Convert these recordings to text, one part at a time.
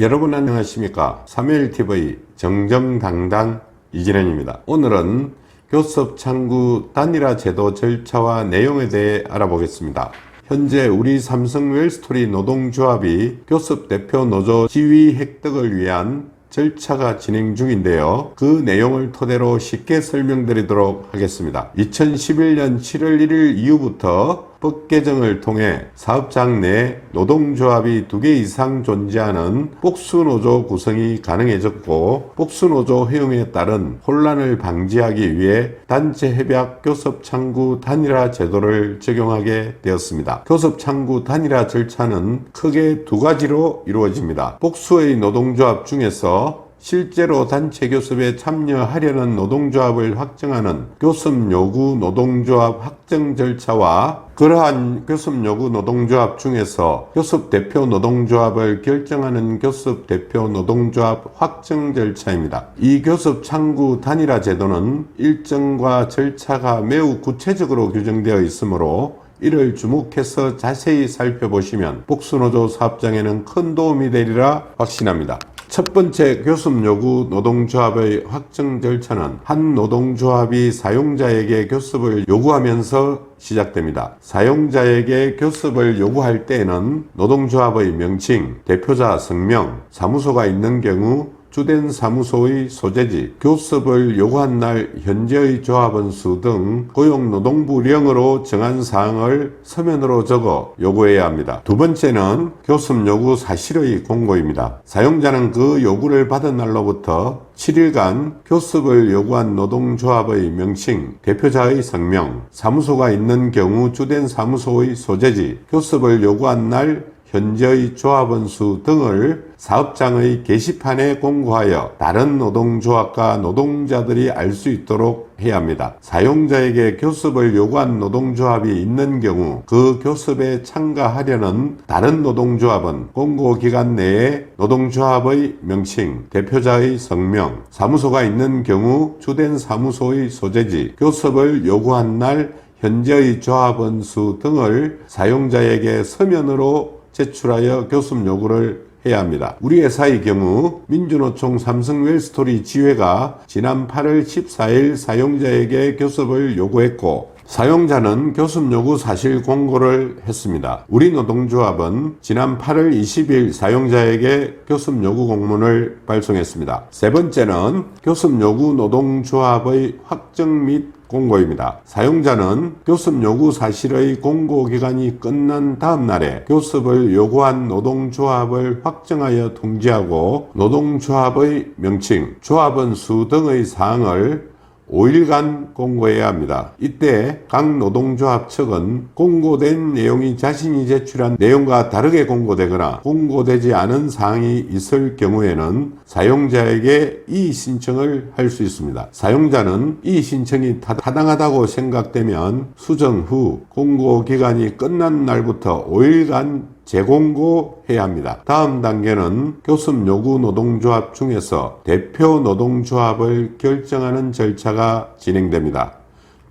여러분 안녕하십니까? 3일TV 정정당당 이진현입니다. 오늘은 교섭 창구 단일화 제도 절차와 내용에 대해 알아보겠습니다. 현재 우리 삼성 웰스토리 노동조합이 교섭 대표 노조 지위 획득을 위한 절차가 진행 중인데요. 그 내용을 토대로 쉽게 설명드리도록 하겠습니다. 2011년 7월 1일 이후부터 법 개정을 통해 사업장 내 노동조합이 2개 이상 존재하는 복수노조 구성이 가능해졌고, 복수노조 허용에 따른 혼란을 방지하기 위해 단체 협약 교섭 창구 단일화 제도를 적용하게 되었습니다. 교섭 창구 단일화 절차는 크게 2가지로 이루어집니다. 복수의 노동조합 중에서 실제로 단체 교섭에 참여하려는 노동조합을 확정하는 교섭 요구 노동조합 확정 절차와 그러한 교섭 요구 노동조합 중에서 교섭 대표 노동조합을 결정하는 교섭 대표 노동조합 확정 절차입니다. 이 교섭 창구 단일화 제도는 일정과 절차가 매우 구체적으로 규정되어 있으므로 이를 주목해서 자세히 살펴보시면 복수노조 사업장에는 큰 도움이 되리라 확신합니다. 첫 번째 교섭 요구 노동조합의 확정 절차는 한 노동조합이 사용자에게 교섭을 요구하면서 시작됩니다. 사용자에게 교섭을 요구할 때에는 노동조합의 명칭, 대표자 성명, 사무소가 있는 경우 주된 사무소의 소재지, 교섭을 요구한 날 현재의 조합원 수 등 고용노동부령으로 정한 사항을 서면으로 적어 요구해야 합니다. 두 번째는 교섭 요구 사실의 공고입니다. 사용자는 그 요구를 받은 날로부터 7일간 교섭을 요구한 노동조합의 명칭, 대표자의 성명, 사무소가 있는 경우 주된 사무소의 소재지, 교섭을 요구한 날 현재의 조합원 수 등을 사업장의 게시판에 공고하여 다른 노동조합과 노동자들이 알 수 있도록 해야 합니다. 사용자에게 교섭을 요구한 노동조합이 있는 경우 그 교섭에 참가하려는 다른 노동조합은 공고기간 내에 노동조합의 명칭, 대표자의 성명, 사무소가 있는 경우 주된 사무소의 소재지, 교섭을 요구한 날 현재의 조합원 수 등을 사용자에게 서면으로 제출하여 교섭 요구를 해야 합니다. 우리 회사의 경우 민주노총 삼성 웰스토리 지회가 지난 8월 14일 사용자에게 교섭을 요구했고, 사용자는 교섭 요구 사실 공고를 했습니다. 우리 노동조합은 지난 8월 20일 사용자에게 교섭 요구 공문을 발송했습니다. 세 번째는 교섭 요구 노동조합의 확정 및 공고입니다. 사용자는 교섭 요구 사실의 공고 기간이 끝난 다음 날에 교섭을 요구한 노동조합을 확정하여 통지하고 노동조합의 명칭, 조합원 수 등의 사항을 5일간 공고해야 합니다. 이때 각 노동조합 측은 공고된 내용이 자신이 제출한 내용과 다르게 공고되거나 공고되지 않은 사항이 있을 경우에는 사용자에게 이의 신청을 할 수 있습니다. 사용자는 이의 신청이 타당하다고 생각되면 수정 후 공고 기간이 끝난 날부터 5일간 재공고해야 합니다. 다음 단계는 교섭 요구 노동조합 중에서 대표 노동조합을 결정하는 절차가 진행됩니다.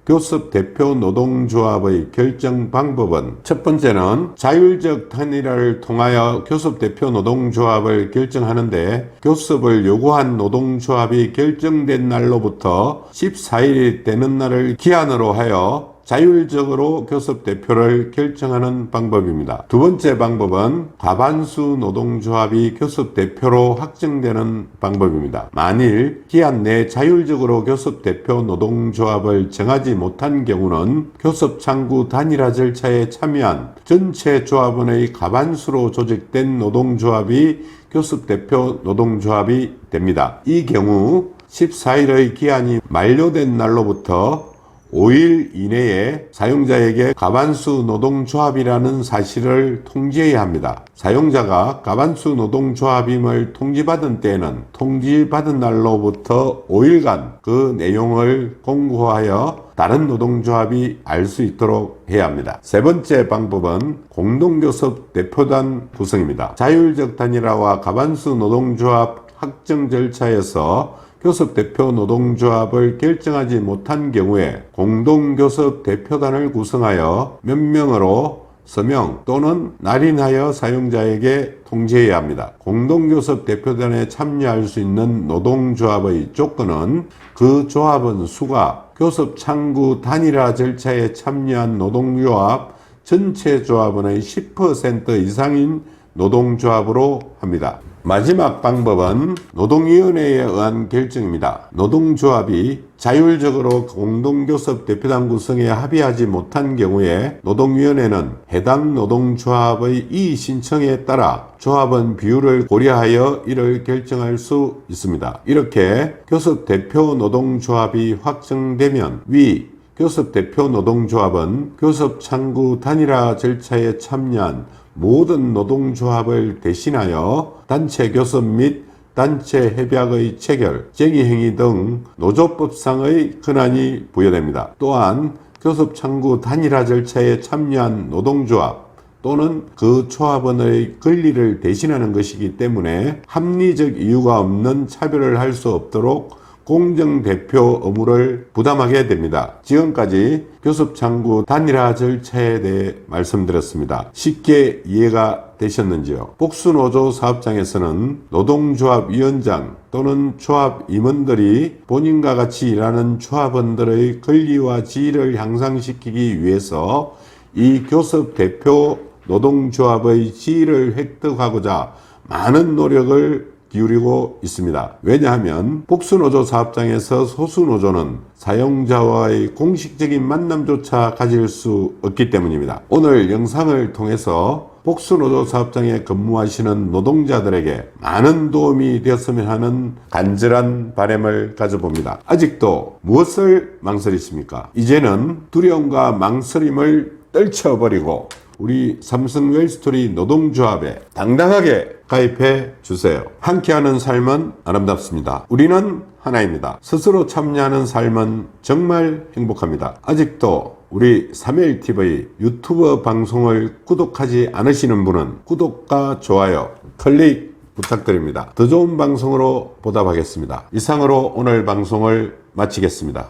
교섭 대표 노동조합의 결정 방법은 첫 번째는 자율적 단일화를 통하여 교섭 대표 노동조합을 결정하는데, 교섭을 요구한 노동조합이 결정된 날로부터 14일이 되는 날을 기한으로 하여 자율적으로 교섭 대표를 결정하는 방법입니다. 두 번째 방법은 과반수 노동조합이 교섭 대표로 확정되는 방법입니다. 만일 기한 내 자율적으로 교섭 대표 노동조합을 정하지 못한 경우는 교섭 창구 단일화 절차에 참여한 전체 조합원의 과반수로 조직된 노동조합이 교섭 대표 노동조합이 됩니다. 이 경우 14일의 기한이 만료된 날로부터 5일 이내에 사용자에게 과반수 노동조합이라는 사실을 통지해야 합니다. 사용자가 과반수 노동조합임을 통지받은 때에는 통지받은 날로부터 5일간 그 내용을 공고하여 다른 노동조합이 알 수 있도록 해야 합니다. 세 번째 방법은 공동교섭 대표단 구성입니다. 자율적 단일화와 과반수 노동조합 확정 절차에서 교섭 대표 노동조합을 결정하지 못한 경우에 공동교섭 대표단을 구성하여 몇 명으로 서명 또는 날인하여 사용자에게 통지해야 합니다. 공동교섭 대표단에 참여할 수 있는 노동조합의 조건은 그 조합원 수가 교섭 창구 단일화 절차에 참여한 노동조합 전체 조합원의 10% 이상인 노동조합으로 합니다. 마지막 방법은 노동위원회에 의한 결정입니다. 노동조합이 자율적으로 공동교섭 대표단 구성에 합의하지 못한 경우에 노동위원회는 해당 노동조합의 이의 신청에 따라 조합원 비율을 고려하여 이를 결정할 수 있습니다. 이렇게 교섭 대표 노동조합이 확정되면 위 교섭 대표 노동조합은 교섭 창구 단일화 절차에 참여한 모든 노동조합을 대신하여 단체 교섭 및 단체 협약의 체결, 쟁의행위 등 노조법상의 권한이 부여됩니다. 또한 교섭 창구 단일화 절차에 참여한 노동조합 또는 그 조합원의 권리를 대신하는 것이기 때문에 합리적 이유가 없는 차별을 할 수 없도록 공정대표 의무를 부담하게 됩니다. 지금까지 교섭창구 단일화 절차에 대해 말씀드렸습니다. 쉽게 이해가 되셨는지요? 복수노조 사업장에서는 노동조합위원장 또는 조합 임원들이 본인과 같이 일하는 조합원들의 권리와 지위를 향상시키기 위해서 이 교섭 대표 노동조합의 지위를 획득하고자 많은 노력을 기울이고 있습니다. 왜냐하면 복수노조 사업장에서 소수노조는 사용자와의 공식적인 만남조차 가질 수 없기 때문입니다. 오늘 영상을 통해서 복수노조 사업장에 근무하시는 노동자들에게 많은 도움이 되었으면 하는 간절한 바람을 가져봅니다. 아직도 무엇을 망설이십니까? 이제는 두려움과 망설임을 떨쳐버리고 우리 삼성 웰스토리 노동조합에 당당하게 가입해 주세요. 함께하는 삶은 아름답습니다. 우리는 하나입니다. 스스로 참여하는 삶은 정말 행복합니다. 아직도 우리 3일TV 유튜브 방송을 구독하지 않으시는 분은 구독과 좋아요 클릭 부탁드립니다. 더 좋은 방송으로 보답하겠습니다. 이상으로 오늘 방송을 마치겠습니다.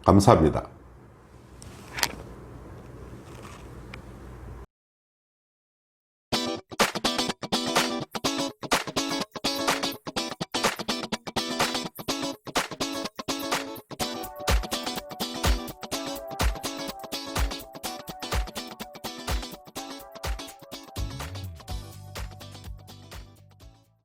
감사합니다.